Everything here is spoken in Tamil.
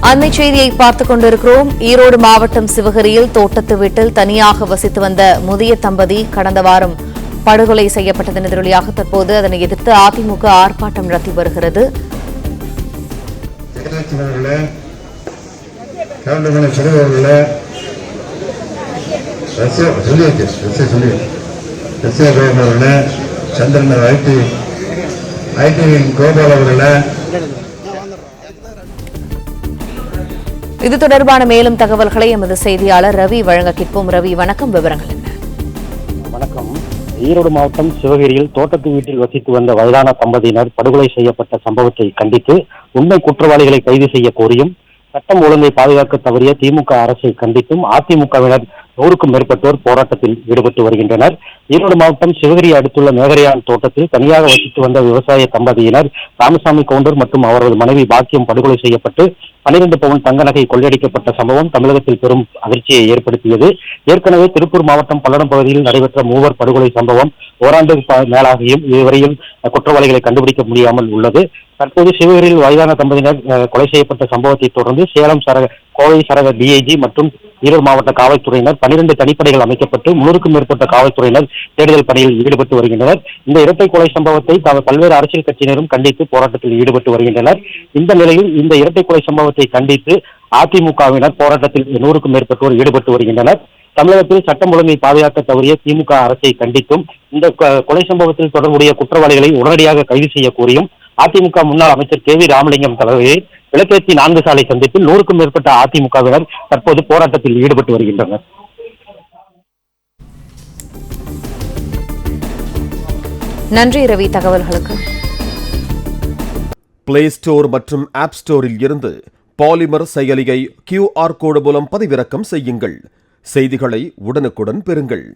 அண்மை செய்தியை பார்த்துக் கொண்டிருக்கிறோம். ஈரோடு மாவட்டம் சிவகிரியில் தோட்டத்து வீட்டில் தனியாக வசித்து வந்த முதிய தம்பதி கடந்த வாரம் படுகொலை செய்யப்பட்டதன் எதிரொலியாக தற்போது அதனை எதிர்த்து அதிமுக ஆர்ப்பாட்டம் நடத்தி வருகிறது. சந்திரன் ஐடி கோபால் அவர்களே, இது தொடர்பான மேலும் தகவல்களை எமது செய்தியாளர் ரவி வழங்க கேட்போம். ரவி, வணக்கம். விவரங்கள் என்ன? வணக்கம். ஈரோடு மாவட்டம் சிவகிரியில் தோட்டத்து வீட்டில் வசித்து வந்த வயதான தம்பதியினர் படுகொலை செய்யப்பட்ட சம்பவத்தை கண்டித்து உண்மை குற்றவாளிகளை கைது செய்ய கோரியும் சட்டம் ஒழுங்கை பாதுகாக்க தவறிய திமுக அரசை கண்டித்தும் அதிமுகவினர் 100க்கும் மேற்பட்டோர் போராட்டத்தில் ஈடுபட்டு வருகின்றனர். ஈரோடு மாவட்டம் சிவகிரி அடுத்துள்ள மேகரையான் தோட்டத்தில் தனியாக வசித்து வந்த விவசாய தம்பதியினர் ராமசாமி கவுண்டர் மற்றும் அவரது மனைவி பாக்கியம் படுகொலை செய்யப்பட்டு 12 பவுன் தங்க நகை கொள்ளையடிக்கப்பட்ட சம்பவம் தமிழகத்தில் பெரும் அதிர்ச்சியை ஏற்படுத்தியது. ஏற்கனவே திருப்பூர் மாவட்டம் பல்லடம் பகுதியில் நடைபெற்ற மூவர் படுகொலை சம்பவம் ஓராண்டு மேலாகியும் இதுவரையில் குற்றவாளிகளை கண்டுபிடிக்க முடியாமல் உள்ளது. தற்போது சிவகிரியில் வயதான தம்பதியினர் கொலை செய்யப்பட்ட சம்பவத்தை தொடர்ந்து சேலம் கோவை சரக டிஐஜி மற்றும் ஈரோடு மாவட்ட காவல்துறையினர் 12 தனிப்படைகள் அமைக்கப்பட்டு 300க்கும் மேற்பட்ட காவல்துறையினர் தேடுதல் பணியில் ஈடுபட்டு வருகின்றனர். இந்த இரட்டை கொலை சம்பவத்தை பல்வேறு அரசியல் கட்சியினரும் கண்டித்து போராட்டத்தில் ஈடுபட்டு வருகின்றனர். இந்த நிலையில் இந்த இரட்டை கொலை சம்பவத்தை கண்டித்து அதிமுகவினர் போராட்டத்தில் 100க்கும் மேற்பட்டோர் ஈடுபட்டு வருகின்றனர். தமிழகத்தில் சட்டம் ஒழுங்கை பாதுகாக்க தவறிய திமுக அரசை கண்டித்தும் இந்த கொலை சம்பவத்தில் தொடர்புடைய குற்றவாளிகளை உடனடியாக கைது செய்ய கோரியும் அதிமுக முன்னாள் அமைச்சர் KV ராமலிங்கம் தலைமையில் விளக்கேற்றி 4 சாலை சந்திப்பில் 100க்கும் மேற்பட்ட அதிமுகவினர் தற்போது போராட்டத்தில் ஈடுபட்டு வருகின்றனர். நன்றி ரவி, தகவல்களுக்கு. பிளே ஸ்டோர் மற்றும் ஆப் ஸ்டோரில் இருந்து பாலிமர் செயலியை QR கோடு மூலம் பதிவிறக்கம் செய்யுங்கள். செய்திகளை உடனுக்குடன் பெறுங்கள்.